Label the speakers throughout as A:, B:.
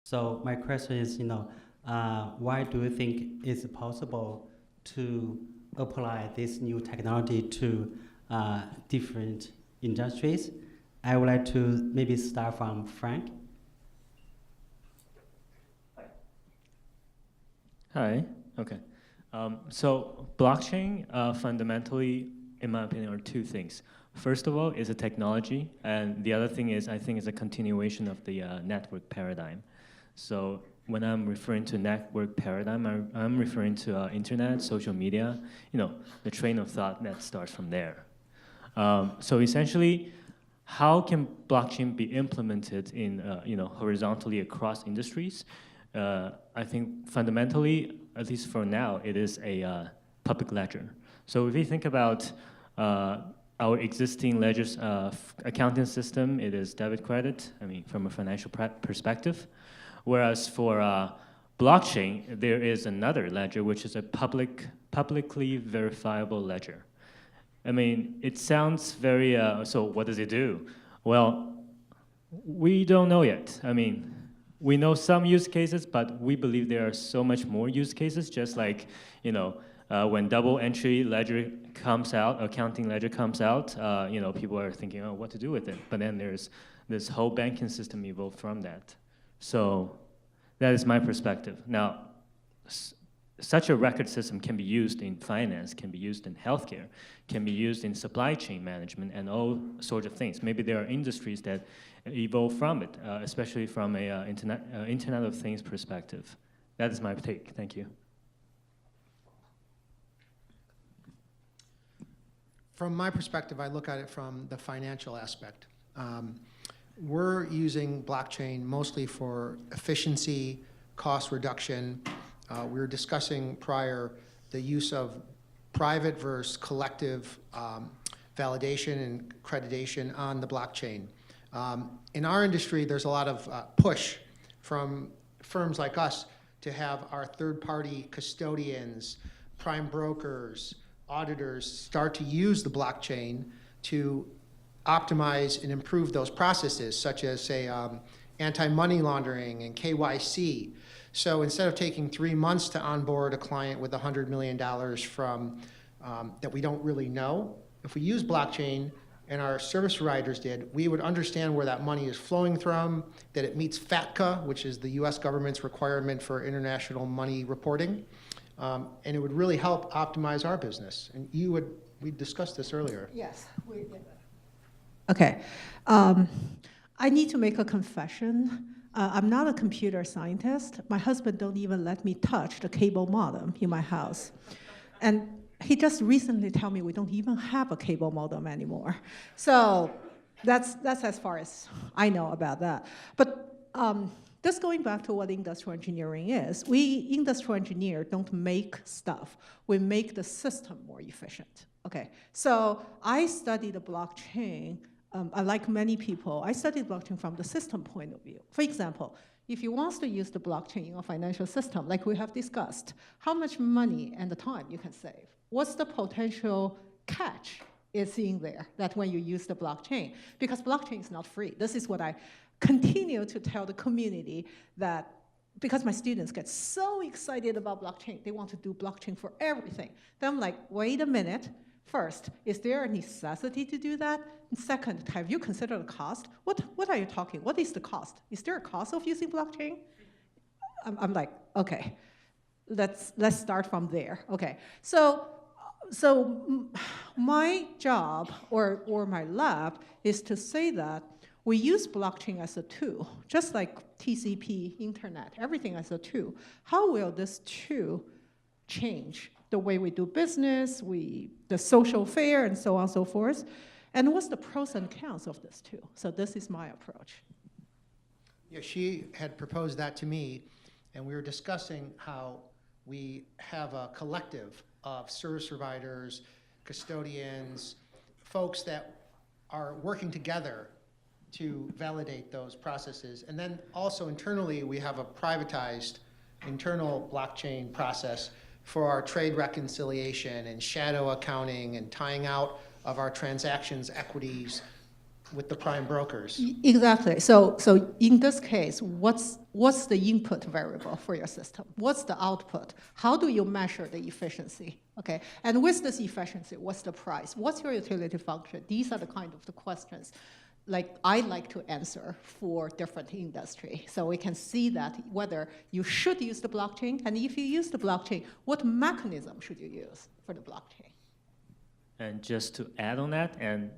A: So my question is, why do you think it's possible to apply this new technology to different industries? I would like to maybe start from Frank.
B: Hi. Okay. So blockchain fundamentally, in my opinion, are two things. First of all, is a technology, and the other thing is, I think, is a continuation of the network paradigm. So when I'm referring to network paradigm, I'm referring to internet, social media, the train of thought that starts from there. So essentially, how can blockchain be implemented in, horizontally across industries? I think fundamentally, at least for now, it is a public ledger. So if you think about our existing ledgers accounting system, it is debit credit, from a financial perspective. Whereas for blockchain, there is another ledger, which is a publicly verifiable ledger. It sounds very, so what does it do? Well, we don't know yet. We know some use cases, but we believe there are so much more use cases, just like, when double entry ledger comes out, accounting ledger comes out, people are thinking, oh, what to do with it? But then there's this whole banking system evolved from that. So that is my perspective. Now, such a record system can be used in finance, can be used in healthcare, can be used in supply chain management and all sorts of things. Maybe there are industries that evolve from it, especially from a Internet of Things perspective. That is my take. Thank you.
C: From my perspective, I look at it from the financial aspect. We're using blockchain mostly for efficiency, cost reduction. We were discussing prior the use of private versus collective validation and accreditation on the blockchain. In our industry, there's a lot of push from firms like us to have our third-party custodians, prime brokers, auditors start to use the blockchain to optimize and improve those processes, such as, say, anti-money laundering and KYC. So instead of taking 3 months to onboard a client with $100 million from that we don't really know, if we use blockchain, and our service providers did, we would understand where that money is flowing from, that it meets FATCA, which is the US government's requirement for international money reporting. And it would really help optimize our business. And we discussed this earlier.
D: Yes, we did. Okay. I need to make a confession. I'm not a computer scientist. My husband don't even let me touch the cable modem in my house. And he just recently told me we don't even have a cable modem anymore. So that's as far as I know about that. But just going back to what industrial engineering is, we industrial engineer don't make stuff. We make the system more efficient. Okay, so I study the blockchain. Like many people, I studied blockchain from the system point of view. For example, if you want to use the blockchain in a financial system, like we have discussed, how much money and the time you can save? What's the potential catch is in there that when you use the blockchain? Because blockchain is not free. This is what I continue to tell the community, that because my students get so excited about blockchain, they want to do blockchain for everything. Then I'm like, wait a minute. First, is there a necessity to do that? And second, have you considered the cost? What are you talking? What is the cost? Is there a cost of using blockchain? I'm like, okay, let's start from there. Okay, so my job or my lab is to say that we use blockchain as a tool, just like TCP, internet, everything as a tool. How will this tool change the way we do business, the social fair, and so on and so forth? And what's the pros and cons of this tool? So this is my approach.
C: Yeah, she had proposed that to me, and we were discussing how we have a collective of service providers, custodians, folks that are working together to validate those processes. And then also internally, we have a privatized internal blockchain process for our trade reconciliation and shadow accounting and tying out of our transactions, equities, with the prime brokers.
D: Exactly. So in this case, what's the input variable for your system? What's the output? How do you measure the efficiency? Okay. And with this efficiency, what's the price? What's your utility function? These are the kind of the questions like I like to answer for different industry. So we can see that whether you should use the blockchain, and if you use the blockchain, what mechanism should you use for the blockchain?
B: And just to add on that, and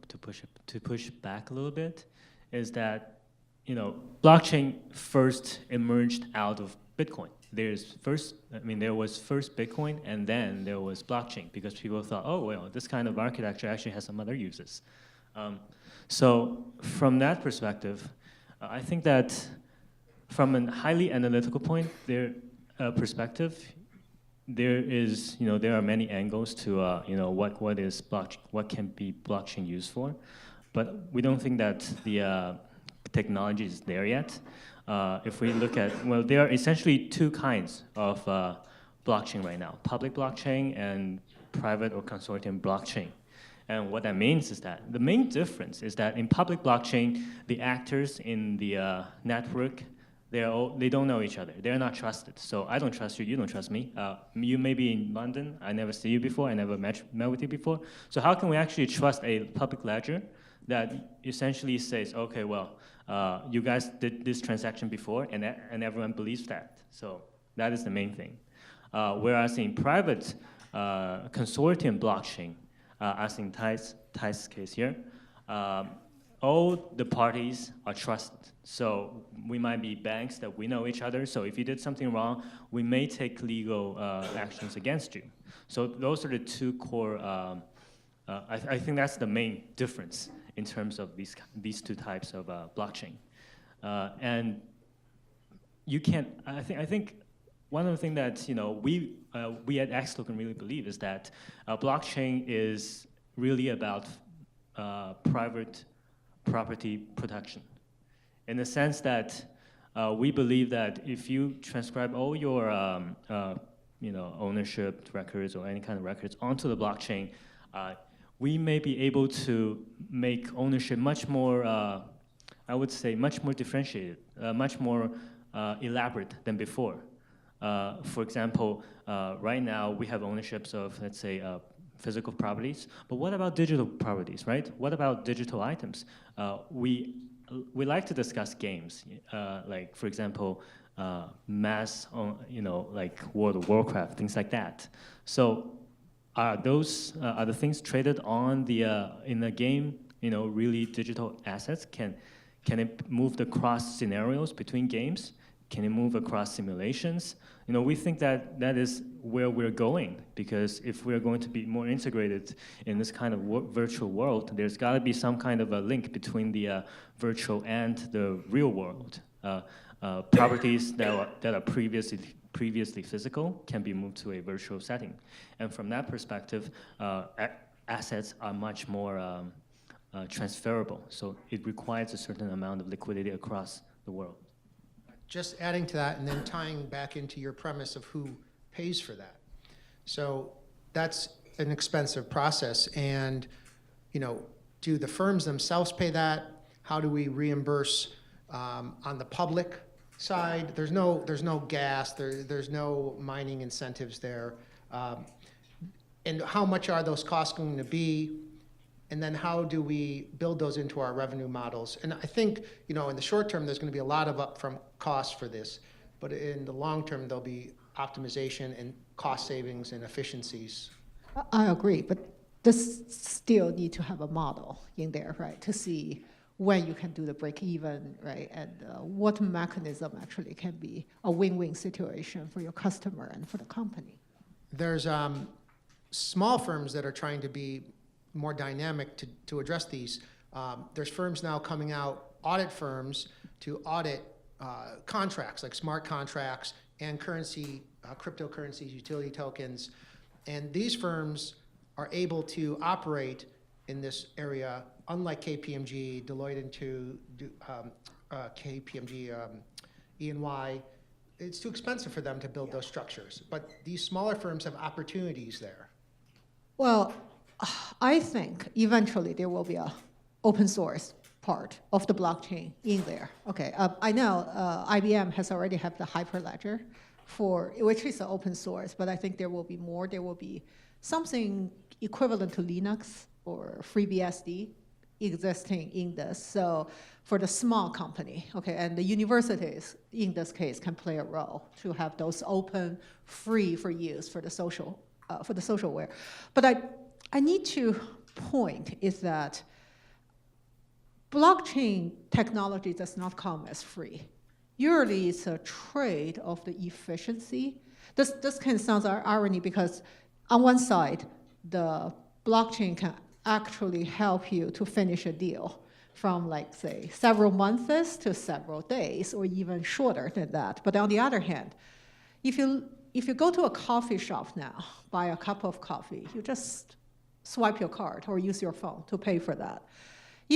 B: to push back a little bit, is that blockchain first emerged out of Bitcoin. There was first Bitcoin, and then there was blockchain, because people thought, oh well, this kind of architecture actually has some other uses. So from that perspective, I think that from a highly analytical perspective, there are many angles to what can be blockchain used for, but we don't think that the technology is there yet. If we look at, there are essentially two kinds of blockchain right now: public blockchain and private or consortium blockchain. And what that means is that the main difference is that in public blockchain, the actors in the network, they don't know each other. They're not trusted. So I don't trust you, you don't trust me. You may be in London, I never see you before, I never met with you before. So how can we actually trust a public ledger that essentially says, okay, well, you guys did this transaction before, and everyone believes that. So that is the main thing. Whereas in private consortium blockchain, as in Ty's case here, all the parties are trusted. So we might be banks that we know each other. So if you did something wrong, we may take legal actions against you. So those are the two core. I think that's the main difference in terms of these two types of blockchain. And you can. I think one of the things that we at Xtoken really believe is that blockchain is really about private property protection, in the sense that we believe that if you transcribe all your ownership records or any kind of records onto the blockchain, we may be able to make ownership much more, I would say, much more differentiated, much more elaborate than before. For example, right now we have ownerships of, let's say, physical properties, but what about digital properties, right? What about digital items? We like to discuss games, like, for example, mass, like World of Warcraft, things like that. So are the things traded on in the game, really digital assets? Can it move across scenarios between games? Can it move across simulations? We think that that is where we're going, because if we're going to be more integrated in this kind of virtual world, there's got to be some kind of a link between the virtual and the real world. Properties that are previously physical can be moved to a virtual setting. And from that perspective, assets are much more transferable. So it requires a certain amount of liquidity across the world.
C: Just adding to that and then tying back into your premise of who pays for that. So that's an expensive process, and do the firms themselves pay that? How do we reimburse on the public side? There's no gas, there's no mining incentives there. And how much are those costs going to be? And then how do we build those into our revenue models? And I think, in the short term, there's going to be a lot of upfront costs for this, but in the long term, there'll be optimization and cost savings and efficiencies.
D: I agree, but this still need to have a model in there, right, to see when you can do the break even, right, and what mechanism actually can be a win-win situation for your customer and for the company.
C: There's small firms that are trying to be more dynamic to address these. There's firms now coming out, audit firms, to audit contracts, like smart contracts and currency, cryptocurrencies, utility tokens. And these firms are able to operate in this area, unlike KPMG, Deloitte KPMG, E&Y. It's too expensive for them to build those structures. But these smaller firms have opportunities there.
D: Well, I think eventually there will be a open source part of the blockchain in there. Okay, I know IBM has already have the Hyperledger, which is open source, but I think there will be more. There will be something equivalent to Linux or FreeBSD existing in this. So for the small company, okay, and the universities in this case can play a role to have those open, free for use for the socialware. But I need to point is that blockchain technology does not come as free. Usually it's a trade of the efficiency. This kind of sounds irony because on one side, the blockchain can actually help you to finish a deal from, like, say, several months to several days, or even shorter than that. But on the other hand, if you go to a coffee shop now, buy a cup of coffee, you just swipe your card or use your phone to pay for that.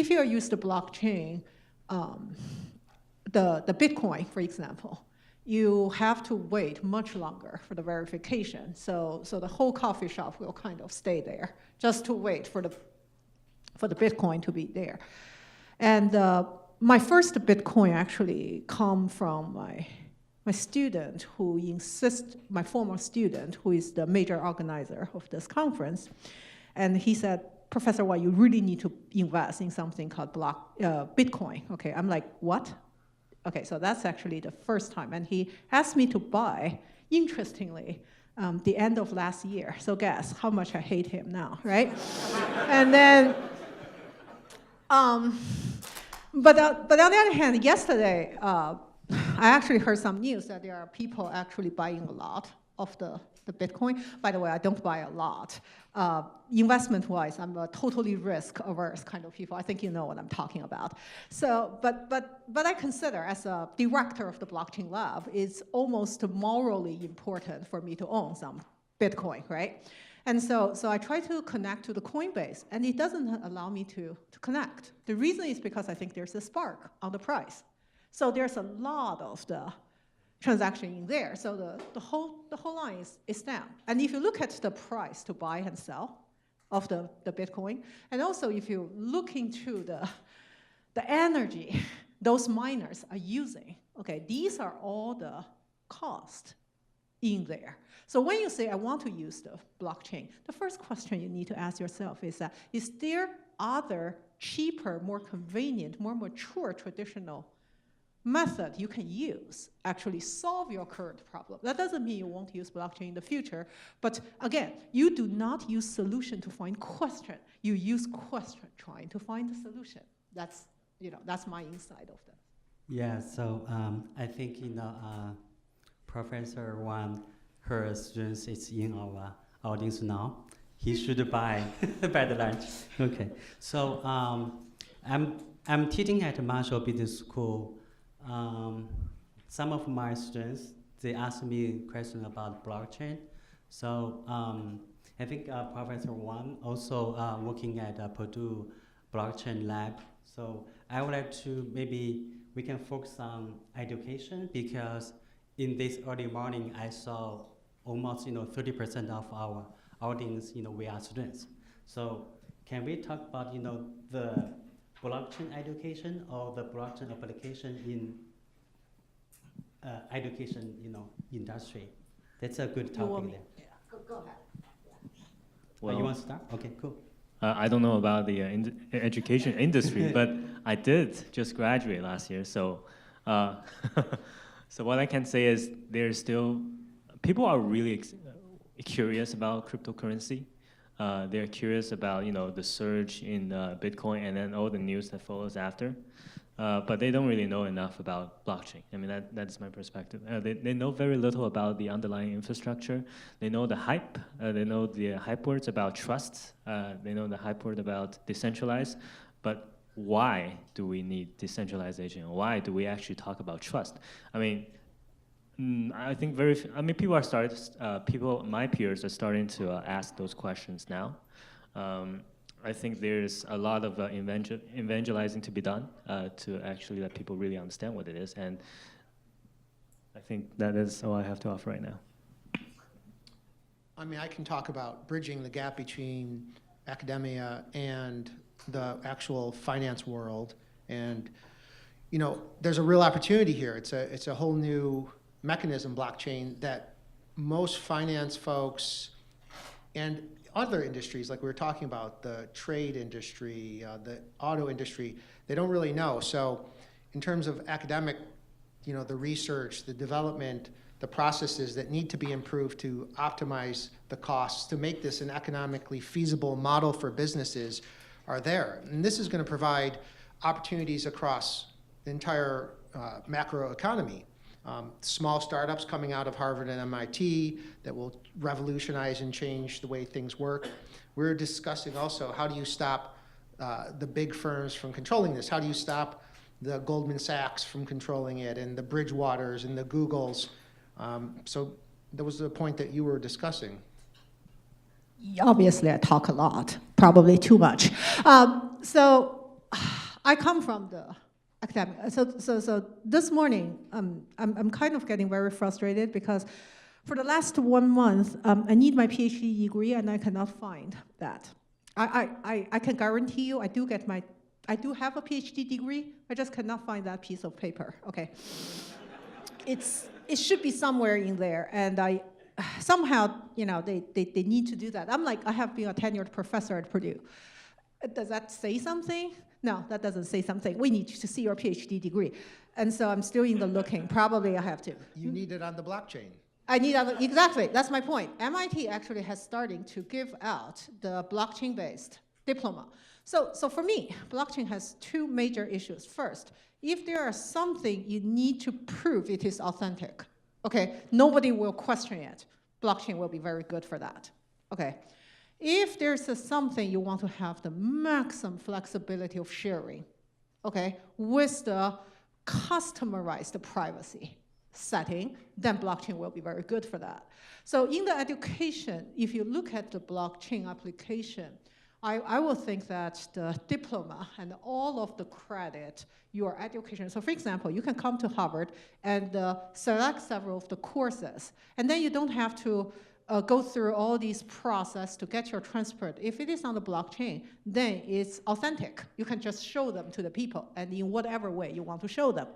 D: If you use the blockchain, the Bitcoin, for example, you have to wait much longer for the verification. So the whole coffee shop will kind of stay there just to wait for the Bitcoin to be there. And my first Bitcoin actually come from my student who my former student who is the major organizer of this conference. And he said, Professor Wang, you really need to invest in something called Bitcoin. Okay, I'm like, what? Okay, so that's actually the first time. And he asked me to buy, interestingly, the end of last year. So guess how much I hate him now, right? And then, but on the other hand, yesterday, I actually heard some news that there are people actually buying a lot of the Bitcoin. By the way, I don't buy a lot. Investment-wise, I'm a totally risk-averse kind of people. I think you know what I'm talking about. So, but I consider, as a director of the blockchain lab, it's almost morally important for me to own some Bitcoin, right? And so I try to connect to the Coinbase, and it doesn't allow me to connect. The reason is because I think there's a spark on the price. So there's a lot of the transaction in there. So the whole line is down. And if you look at the price to buy and sell of the Bitcoin, and also if you look into the energy those miners are using, okay, these are all the cost in there. So when you say, I want to use the blockchain, the first question you need to ask yourself is that, is there other cheaper, more convenient, more mature traditional method you can use actually solve your current problem? That doesn't mean you won't use blockchain in the future, but again, you do not use solution to find question. You use question trying to find the solution. That's my insight of that.
A: Yeah, so I think Professor Wang, her students is in our audience now. He should buy the lunch. Okay, so I'm teaching at Marshall Business School. Some of my students, they ask me a question about blockchain. So I think Professor Wang also working at Purdue blockchain lab. So I would like to, maybe we can focus on education, because in this early morning I saw almost 30% of our audience we are students. So can we talk about the blockchain education or the blockchain application in education industry? That's a good topic there.
D: Yeah, go ahead.
B: Well,
A: you want to start? Okay, cool.
B: I don't know about the education industry, but I did just graduate last year. So, so what I can say is there's still, people are really curious about cryptocurrency. They're curious about the surge in Bitcoin and then all the news that follows after. But they don't really know enough about blockchain. I mean, that's my perspective. They know very little about the underlying infrastructure. They know the hype. They know the hype words about trust. They know the hype word about decentralized. But why do we need decentralization? Why do we actually talk about trust? I mean, I think people are my peers are starting to ask those questions now. I think there's a lot of evangelizing to be done to actually let people really understand what it is, and I think that is all I have to offer right now.
C: I mean, I can talk about bridging the gap between academia and the actual finance world And there's a real opportunity here. It's a whole new mechanism, blockchain, that most finance folks and other industries, like we were talking about, the trade industry, the auto industry, they don't really know. So in terms of academic, the research, the development, the processes that need to be improved to optimize the costs, to make this an economically feasible model for businesses are there. And this is going to provide opportunities across the entire macro economy. Small startups coming out of Harvard and MIT that will revolutionize and change the way things work. We're discussing also, how do you stop the big firms from controlling this? How do you stop the Goldman Sachs from controlling it, and the Bridgewaters and the Googles? So that was the point that you were discussing.
D: Obviously, I talk a lot, probably too much. So I come from the academic. So this morning, I'm kind of getting very frustrated because for the last 1 month, I need my PhD degree and I cannot find that. I can guarantee you I do have a PhD degree, I just cannot find that piece of paper, okay? It should be somewhere in there, and somehow, they need to do that. I have been a tenured professor at Purdue. Does that say something? No, that doesn't say something. We need to see your PhD degree. And so I'm still in the looking. Probably I have to.
C: You need it on the blockchain.
D: I need, exactly, that's my point. MIT actually has starting to give out the blockchain-based diploma. So for me, blockchain has 2 major issues. First, if there is something you need to prove it is authentic, okay, nobody will question it. Blockchain will be very good for that, okay. If there's something you want to have the maximum flexibility of sharing, okay, with the customized privacy setting, then blockchain will be very good for that. So in the education, if you look at the blockchain application, I will think that the diploma and all of the credit, your education. So for example, you can come to Harvard and select several of the courses, and then you don't have to go through all these process to get your transcript. If it is on the blockchain, then it's authentic. You can just show them to the people, and in whatever way you want to show them.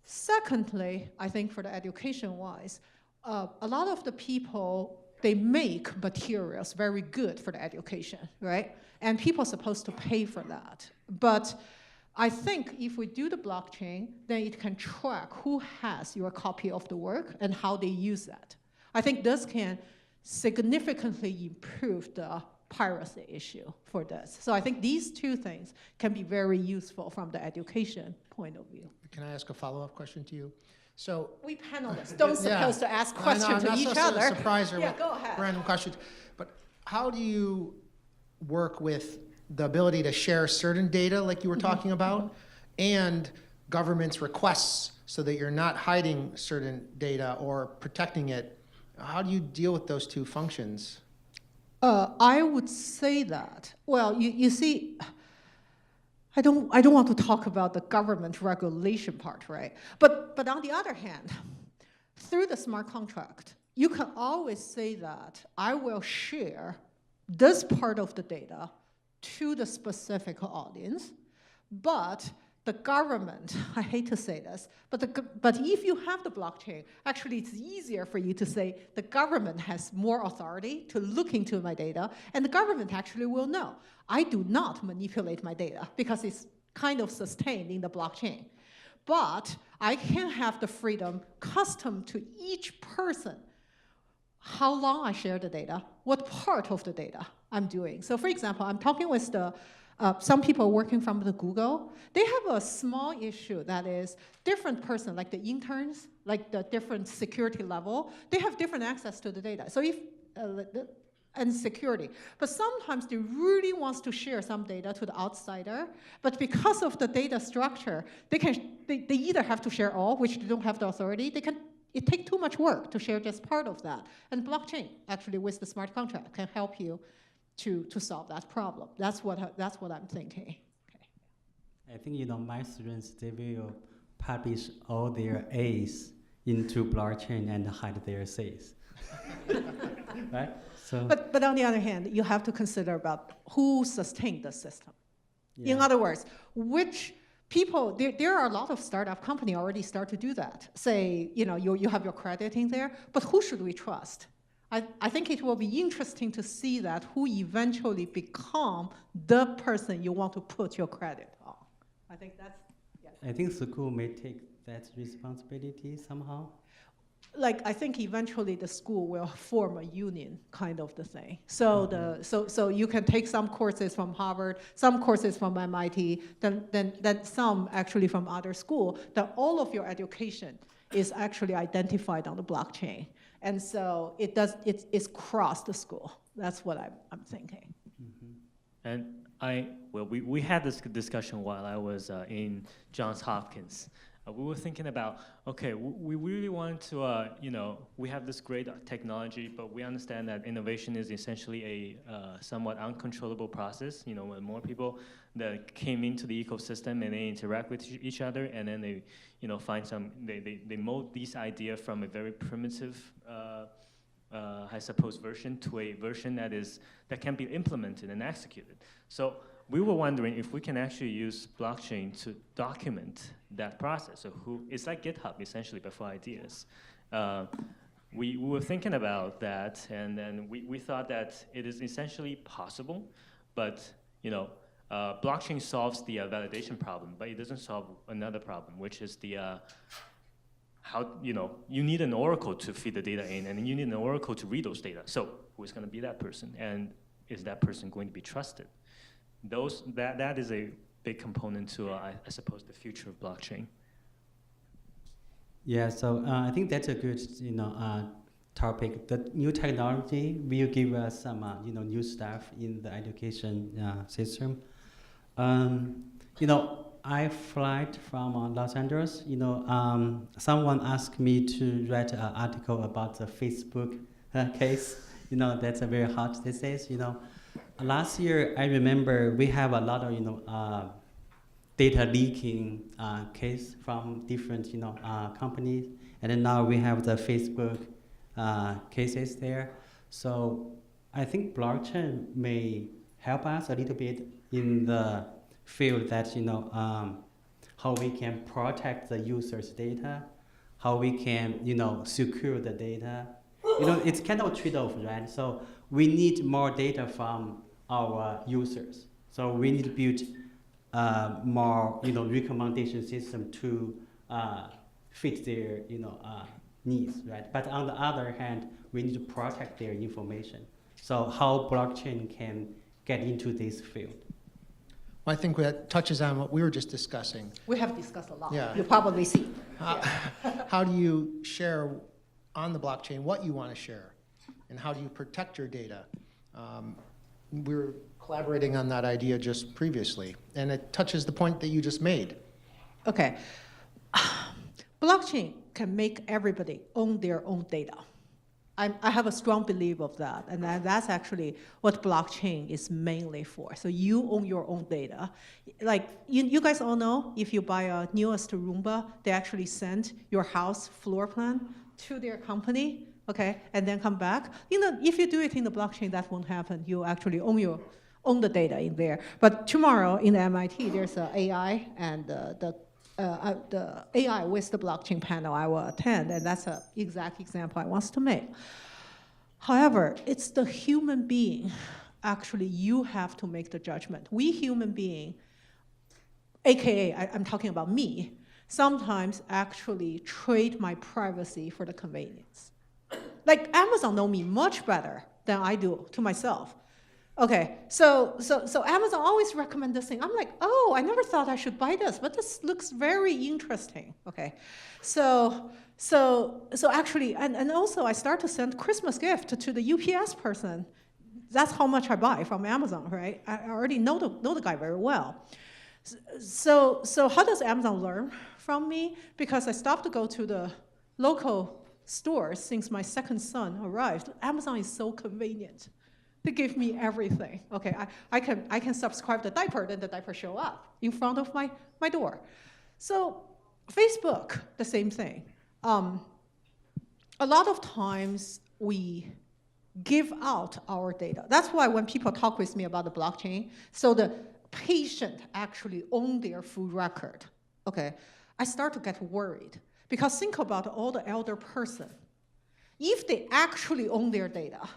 D: Secondly, I think for the education-wise, a lot of the people, they make materials very good for the education, right? And people are supposed to pay for that. But I think if we do the blockchain, then it can track who has your copy of the work and how they use that. I think this can significantly improve the piracy issue for this. So I think these 2 things can be very useful from the education point of view.
C: Can I ask a follow-up question to you? So
D: we panelists don't supposed to ask questions to each other.
C: Surprise her with
D: go ahead.
C: Random questions. But how do you work with the ability to share certain data, like you were talking about, and government's requests so that you're not hiding certain data or protecting it? How do you deal with those 2 functions?
D: I would say that, well, you see, I don't want to talk about the government regulation part, right? But on the other hand, through the smart contract, you can always say that I will share this part of the data to the specific audience, but the government, I hate to say this, but if you have the blockchain, actually it's easier for you to say the government has more authority to look into my data, and the government actually will know. I do not manipulate my data because it's kind of sustained in the blockchain. But I can have the freedom custom to each person how long I share the data, what part of the data I'm doing. So for example, I'm talking with some people working from the Google. They have a small issue that is different person, like the interns, like the different security level, they have different access to the data. So if, and security. But sometimes they really want to share some data to the outsider, but because of the data structure, they either have to share all, which they don't have the authority, it takes too much work to share just part of that. And blockchain, actually with the smart contract, can help you to solve that problem. That's what I'm thinking. Okay.
A: I think my students, they will publish all their A's into blockchain and hide their C's. Right? So.
D: But on the other hand, you have to consider about who sustained the system. Yeah. In other words, which people, there are a lot of startup company already start to do that. Say, you have your credit in there, but who should we trust? I think it will be interesting to see that who eventually become the person you want to put your credit on. I think that's, yeah.
A: I think school may take that responsibility somehow.
D: Like, I think eventually the school will form a union kind of the thing. So so you can take some courses from Harvard, some courses from MIT, then some actually from other school, that all of your education is actually identified on the blockchain. And so it's cross the school. That's what I'm thinking.
B: And we had this discussion while I was in Johns Hopkins. We were thinking about, okay, we really want to, we have this great technology, but we understand that innovation is essentially a somewhat uncontrollable process. When more people that came into the ecosystem and they interact with each other, and then they, find they mold these ideas from a very primitive, I suppose, version to a version that can be implemented and executed. So we were wondering if we can actually use blockchain to document that process. So it's like GitHub, essentially, but for ideas. We were thinking about that, and then we thought that it is essentially possible, but blockchain solves the validation problem, but it doesn't solve another problem, which is the how you need an oracle to feed the data in, and you need an oracle to read those data. So who's going to be that person, and is that person going to be trusted? That is a big component to, I suppose, the future of blockchain. Yeah, so
A: I think that's a good, topic. The new technology will give us some, new stuff in the education system. I fly from Los Angeles. Someone asked me to write an article about the Facebook case. That's a very hot these days. Last year, I remember we have a lot of, data leaking case from different, companies, and then now we have the Facebook cases there. So I think blockchain may help us a little bit in the field that, how we can protect the user's data, how we can, secure the data. It's kind of a trade-off, right? So we need more data from our users. So we need to build more, recommendation system to fit their, needs, right? But on the other hand, we need to protect their information. So how blockchain can get into this field?
C: Well, I think that touches on what we were just discussing.
D: We have discussed a lot.
C: Yeah.
D: You'll probably see.
C: How do you share on the blockchain what you want to share? And how do you protect your data? We were collaborating on that idea just previously, and it touches the point that you just made.
D: Okay. Blockchain can make everybody own their own data. I have a strong belief of that, and that's actually what blockchain is mainly for. So you own your own data. Like, you guys all know, if you buy a newest Roomba, they actually send your house floor plan to their company, okay, and then come back. If you do it in the blockchain, that won't happen. You actually own the data in there. But tomorrow in the MIT, there's an AI, and the AI with the blockchain panel I will attend, and that's an exact example I want to make. However, it's the human being, actually, you have to make the judgment. We human being, AKA, I'm talking about me, sometimes actually trade my privacy for the convenience. Like, Amazon know me much better than I do to myself. Okay, so Amazon always recommend this thing. I'm like, oh, I never thought I should buy this, but this looks very interesting. Okay, so actually, and also I start to send Christmas gift to the UPS person. That's how much I buy from Amazon, right? I already know the guy very well. So how does Amazon learn from me? Because I stopped to go to the local stores since my second son arrived. Amazon is so convenient. They give me everything. Okay, I can subscribe the diaper, then the diaper show up in front of my door. So Facebook, the same thing. A lot of times we give out our data. That's why when people talk with me about the blockchain, so the patient actually own their food record, okay, I start to get worried. Because think about all the elder person. If they actually own their data,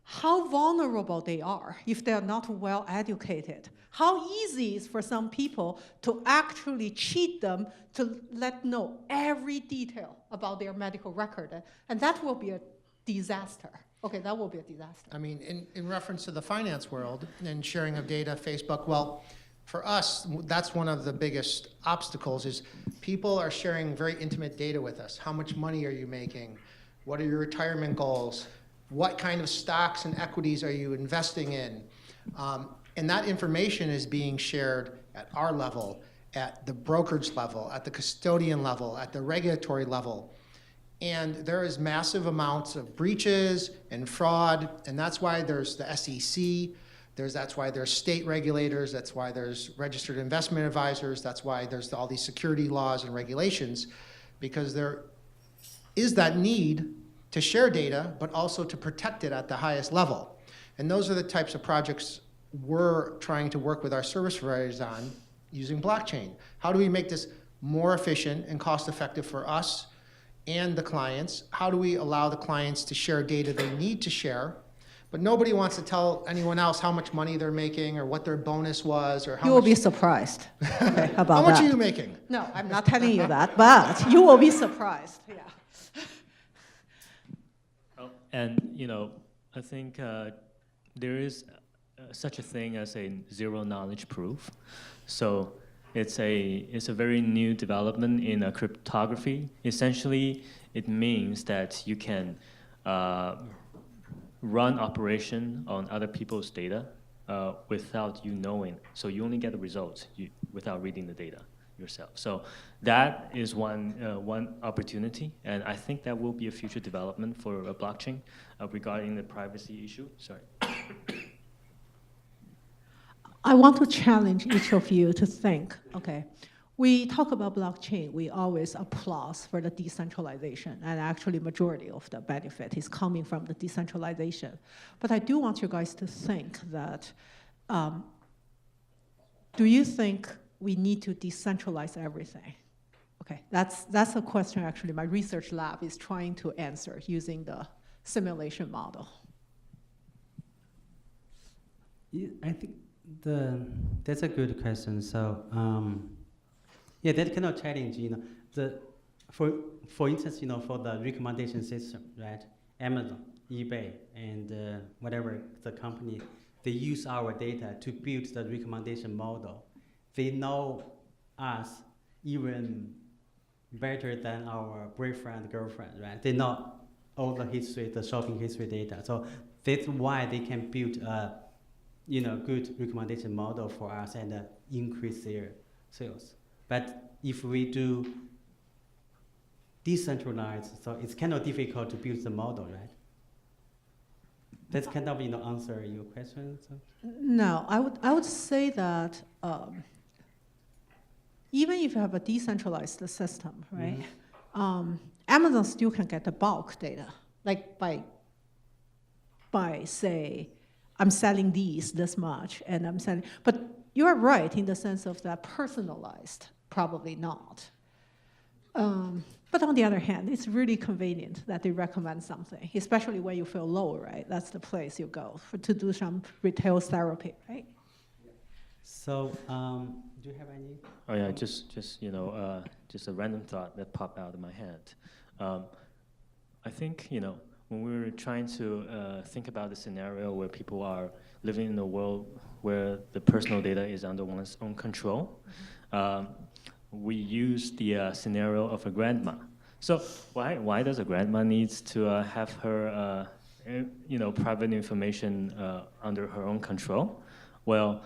D: how vulnerable they are if they're not well educated. How easy it is for some people to actually cheat them to let know every detail about their medical record. And that will be a disaster. Okay, that will be a disaster.
C: I mean, in reference to the finance world and sharing of data, Facebook, well, for us, that's one of the biggest obstacles is people are sharing very intimate data with us. How much money are you making? What are your retirement goals? What kind of stocks and equities are you investing in? And that information is being shared at our level, at the brokerage level, at the custodian level, at the regulatory level. And there is massive amounts of breaches and fraud, and that's why there's the SEC, that's why there's state regulators, that's why there's registered investment advisors, that's why there's all these security laws and regulations, because there is that need to share data, but also to protect it at the highest level. And those are the types of projects we're trying to work with our service providers on using blockchain. How do we make this more efficient and cost-effective for us and the clients? How do we allow the clients to share data they need to share? But nobody wants to tell anyone else how much money they're making or what their bonus was or how
D: You will be surprised okay, about
C: How much
D: that.
C: are you making?
D: No, I'm not telling you that, but you will be surprised. Yeah.
B: And I think there is such a thing as a zero knowledge proof. So it's a very new development in cryptography. Essentially, it means that you can run operation on other people's data without you knowing. So you only get the results without reading the data yourself. So that is one opportunity, and I think that will be a future development for a blockchain regarding the privacy issue. Sorry.
D: I want to challenge each of you to think, okay, we talk about blockchain, we always applaud for the decentralization, and actually majority of the benefit is coming from the decentralization. But I do want you guys to think that, do you think we need to decentralize everything? Okay, that's a question actually my research lab is trying to answer using the simulation model.
A: I think that's a good question. So yeah, that kind of challenge, for instance, for the recommendation system, right? Amazon, eBay, and whatever the company, they use our data to build the recommendation model. They know us even better than our boyfriend, girlfriend, right? They know all the history, the shopping history data. So that's why they can build a good recommendation model for us and increase their sales. But if we do decentralized, so it's kind of difficult to build the model, right? That's kind of answer your question. So.
D: No, I would say that even if you have a decentralized system, right? Mm-hmm. Amazon still can get the bulk data, like by say, I'm selling this much, and I'm selling. But you're right in the sense of that personalized, probably not. But on the other hand, it's really convenient that they recommend something, especially when you feel low, right? That's the place you go to do some retail therapy, right?
A: So, do you have any?
B: Oh yeah, just a random thought that popped out of my head. I think when we were trying to think about the scenario where people are living in a world where the personal data is under one's own control, we use the scenario of a grandma. So why does a grandma needs to have her private information under her own control? Well,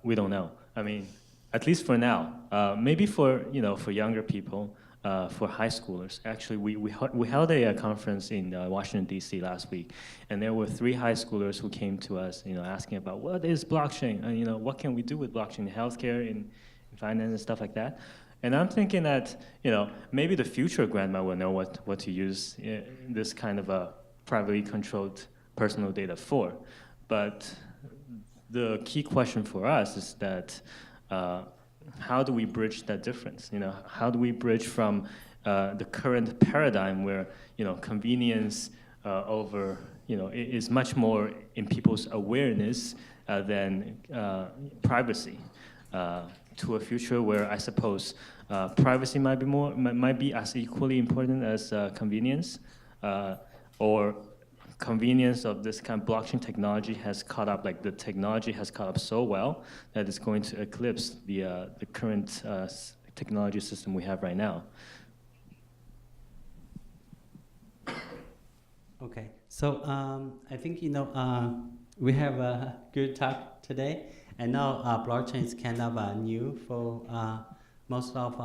B: we don't know. I mean, at least for now. Maybe for younger people, for high schoolers. Actually, we held a conference in Washington D.C. last week, and there were 3 high schoolers who came to us, asking about what is blockchain, and what can we do with blockchain in healthcare, in finance, and stuff like that. And I'm thinking that maybe the future grandma will know what to use this kind of a privately controlled personal data for, but the key question for us is that how do we bridge that difference? How do we bridge from the current paradigm where convenience over is much more in people's awareness than privacy, to a future where I suppose privacy might be as equally important as convenience, or convenience of this kind of blockchain technology has caught up, like the technology has caught up so well that it's going to eclipse the current technology system we have right now.
A: Okay, so I think we have a good talk today. I know blockchain is kind of new for most of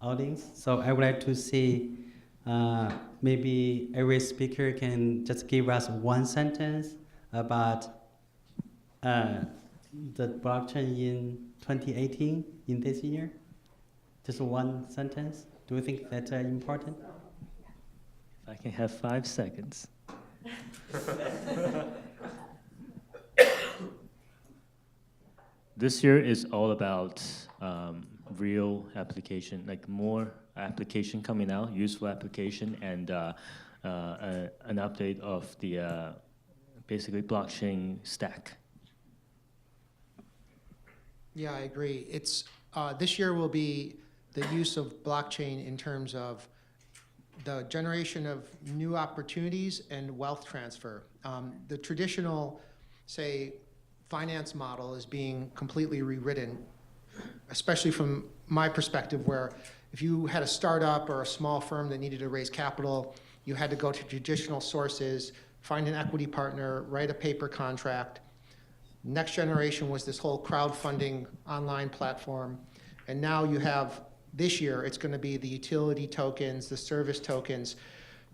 A: audience, so I would like to see maybe every speaker can just give us one sentence about the blockchain in 2018 in this year. Just one sentence. Do you think that's important?
B: If I can have 5 seconds. This year is all about real application, like more application coming out, useful application, and an update of the basically blockchain stack.
C: Yeah, I agree. It's this year will be the use of blockchain in terms of the generation of new opportunities and wealth transfer. The traditional, say, finance model is being completely rewritten, especially from my perspective, where if you had a startup or a small firm that needed to raise capital, you had to go to traditional sources, find an equity partner, write a paper contract. Next generation was this whole crowdfunding online platform. And now you have, this year, it's going to be the utility tokens, the service tokens,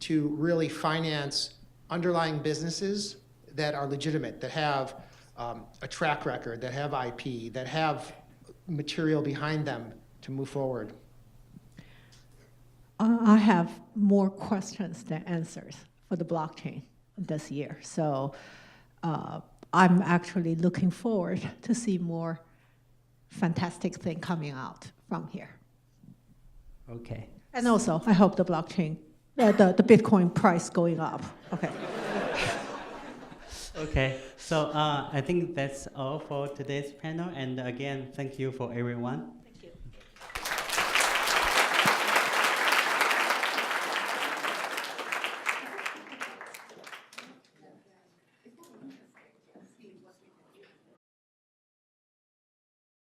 C: to really finance underlying businesses that are legitimate, that have a track record, that have IP, that have material behind them to move forward.
D: I have more questions than answers for the blockchain this year. So I'm actually looking forward to see more fantastic thing coming out from here.
A: Okay.
D: And also, I hope the blockchain, the Bitcoin price going up. Okay.
A: Okay, so I think that's all for today's panel. And again, thank you for everyone.